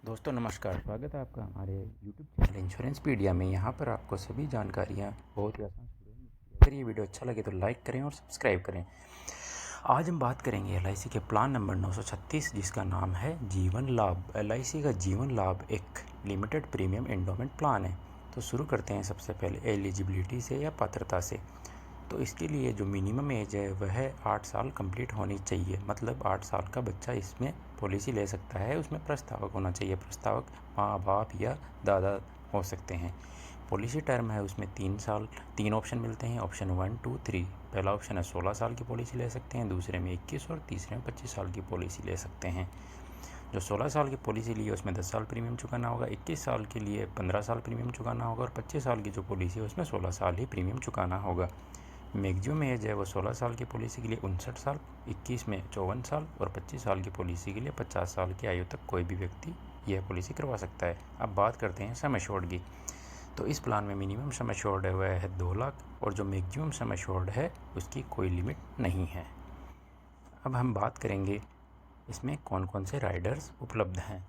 दोस्तों नमस्कार, स्वागत है आपका हमारे YouTube चैनल इंश्योरेंस पीडिया में। यहाँ पर आपको सभी जानकारियाँ बहुत ही आसान से मिलती हैं। अगर ये वीडियो अच्छा लगे तो लाइक करें और सब्सक्राइब करें। आज हम बात करेंगे LIC के प्लान नंबर 936 जिसका नाम है जीवन लाभ। LIC का जीवन लाभ एक लिमिटेड प्रीमियम एंडोमेंट प्लान है। तो शुरू करते हैं सबसे पहले एलिजिबिलिटी से या पात्रता से। तो इसके लिए जो मिनिमम एज है वह 8 साल कंप्लीट होनी चाहिए। मतलब 8 साल का बच्चा इसमें पॉलिसी ले सकता है। उसमें प्रस्तावक होना चाहिए। प्रस्तावक माँ बाप या दादा हो सकते हैं। पॉलिसी टर्म है उसमें 3 साल। 3 ऑप्शन मिलते हैं, ऑप्शन 1, 2, 3। पहला ऑप्शन है 16 साल की पॉलिसी ले सकते हैं, दूसरे में 21 और तीसरे में 25 साल की पॉलिसी ले सकते हैं। जो 16 साल की पॉलिसी ली है उसमें 10 साल प्रीमियम चुकाना होगा, 21 साल के लिए 15 साल प्रीमियम चुकाना होगा और 25 साल की जो पॉलिसी है उसमें 16 साल ही प्रीमियम चुकाना होगा। मैक्सिमम एज है वो 16 साल की पॉलिसी के लिए 59 साल, 21 में 54 साल और 25 साल की पॉलिसी के लिए 50 साल की आयु तक कोई भी व्यक्ति यह पॉलिसी करवा सकता है। अब बात करते हैं सम एश्योर्ड की। तो इस प्लान में मिनिमम सम एश्योर्ड है वह है 2 लाख और जो मैक्सिमम सम एश्योर्ड है उसकी कोई लिमिट नहीं है। अब हम बात करेंगे इसमें कौन कौन से राइडर्स उपलब्ध हैं।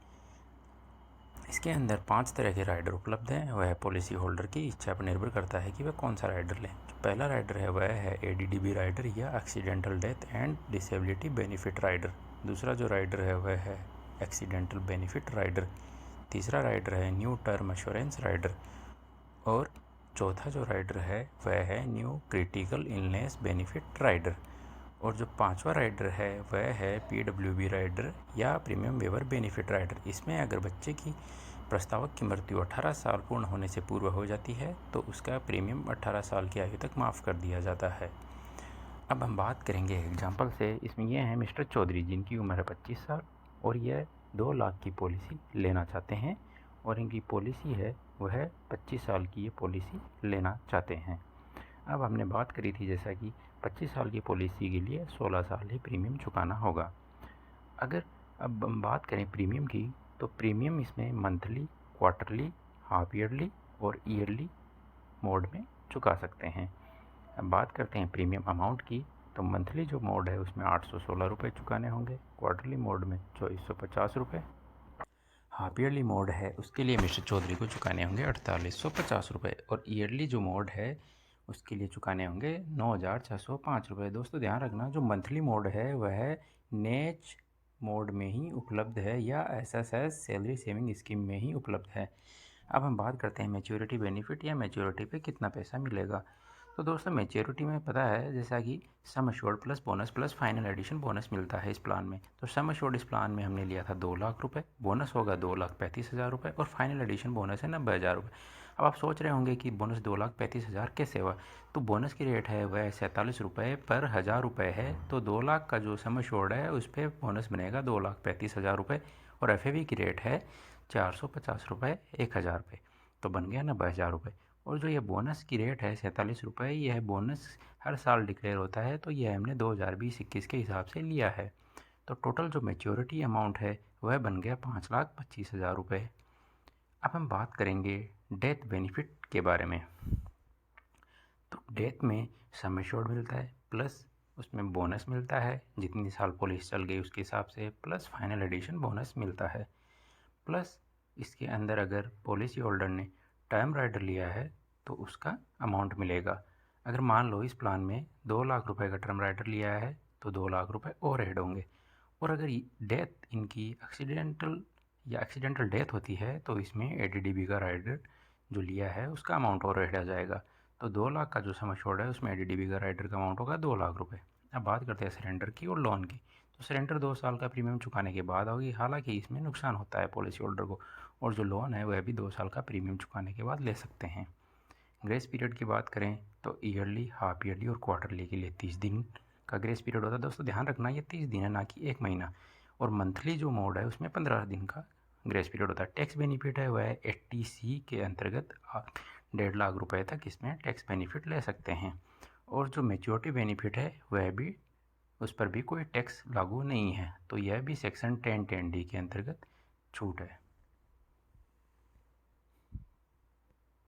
इसके अंदर 5 तरह के राइडर उपलब्ध हैं। वह पॉलिसी होल्डर की इच्छा पर निर्भर करता है कि वह कौन सा राइडर लें। जो पहला राइडर है वह है ADDB राइडर या accidental death and disability benefit rider. दूसरा जो राइडर है वह है एक्सीडेंटल बेनिफिट राइडर। तीसरा राइडर है न्यू टर्म एश्योरेंस राइडर और चौथा जो राइडर है वह है new critical illness benefit rider. और जो 5वां राइडर है वह है PWB राइडर या प्रीमियम वेवर बेनिफिट राइडर। इसमें अगर बच्चे की प्रस्तावक की मृत्यु 18 साल पूर्ण होने से पूर्व हो जाती है तो उसका प्रीमियम 18 साल की आयु तक माफ़ कर दिया जाता है। अब हम बात करेंगे एग्जाम्पल से। इसमें यह है मिस्टर चौधरी जिनकी उम्र है 25 साल और यह 2 लाख की पॉलिसी लेना चाहते हैं और इनकी पॉलिसी है वह 25 साल की ये पॉलिसी लेना चाहते हैं। अब हमने बात करी थी जैसा कि 25 साल की पॉलिसी के लिए 16 साल ही प्रीमियम चुकाना होगा। अगर अब हम बात करें प्रीमियम की तो प्रीमियम इसमें मंथली, क्वार्टरली, हाफ ईयरली और ईयरली मोड में चुका सकते हैं। अब बात करते हैं प्रीमियम अमाउंट की। तो मंथली जो मोड है उसमें 816 रुपये चुकाने होंगे, क्वार्टरली मोड में 2450 रुपये, हाफ ईयरली मोड है उसके लिए मिस्टर चौधरी को चुकाने होंगे 4850 रुपये और ईयरली जो मोड है उसके लिए चुकाने होंगे 9605 रुपये। दोस्तों ध्यान रखना जो मंथली मोड है वह नेच मोड में ही उपलब्ध है या SSS सैलरी सेविंग स्कीम में ही उपलब्ध है। अब हम बात करते हैं मैच्योरिटी बेनिफिट या मैच्योरिटी पे कितना पैसा मिलेगा। तो दोस्तों मैच्योरिटी में पता है जैसा कि sum assured plus bonus plus final addition bonus मिलता है इस प्लान में। तो सम एश्योर्ड इस प्लान में हमने लिया था 2 लाख रुपये, बोनस होगा 2,35,000 रुपये और फाइनल एडिशन बोनस है 90,000 रुपये। अब आप सोच रहे होंगे कि बोनस 2,35,000 कैसे हुआ। तो बोनस की रेट है वह 47 रुपये पर 1,000 रुपये है। तो 2 लाख का जो सम एश्योर्ड है उस पर बोनस बनेगा 2,35,000 रुपये और FAV की रेट है 450 रुपये 1,000 रुपये। तो बन गया 90,000 रुपये। और जो ये बोनस की रेट है 47 रुपये, यह बोनस हर साल डिक्लेयर होता है। तो यह हमने 2020-21 के हिसाब से लिया है। तो टोटल जो मैच्योरिटी अमाउंट है वह बन गया 5,25,000 रुपये। अब हम बात करेंगे डेथ बेनिफिट के बारे में। तो डेथ में सम एश्योर्ड मिलता है प्लस उसमें बोनस मिलता है जितनी साल पॉलिसी चल गई उसके हिसाब से, प्लस फाइनल एडिशन बोनस मिलता है। प्लस इसके अंदर अगर पॉलिसी होल्डर ने टर्म राइडर लिया है तो उसका अमाउंट मिलेगा। अगर मान लो इस प्लान में 2 लाख रुपए का टर्म राइडर लिया है तो 2 लाख रुपए और ऐड होंगे। और अगर डेथ इनकी एक्सीडेंटल डेथ होती है तो इसमें ADDB का राइडर जो लिया है उसका अमाउंट और ऐड आ जाएगा। तो 2 लाख का जो सम एश्योर्ड है उसमें ADDB का राइडर का अमाउंट होगा 2 लाख रुपये। अब बात करते हैं सरेंडर की और लोन की। तो सरेंडर 2 साल का प्रीमियम चुकाने के बाद होगी। हालांकि इसमें नुकसान होता है पॉलिसी होल्डर को और जो लोन है वह भी 2 साल का प्रीमियम चुकाने के बाद ले सकते हैं। ग्रेस पीरियड की बात करें तो ईयरली, हाफ ईयरली और क्वार्टरली के लिए 30 दिन का ग्रेस पीरियड होता है। दोस्तों ध्यान रखना ये 30 दिन है ना कि 1 महीना। और मंथली जो मोड है उसमें 15 दिन का ग्रेस पीरियड होता है। टैक्स बेनिफिट है वह 80C के अंतर्गत 1.5 लाख रुपये तक इसमें टैक्स बेनिफिट ले सकते हैं। और जो मैच्योरिटी बेनिफिट है वह भी उस पर भी कोई टैक्स लागू नहीं है। तो यह भी सेक्शन 1010D के अंतर्गत छूट है।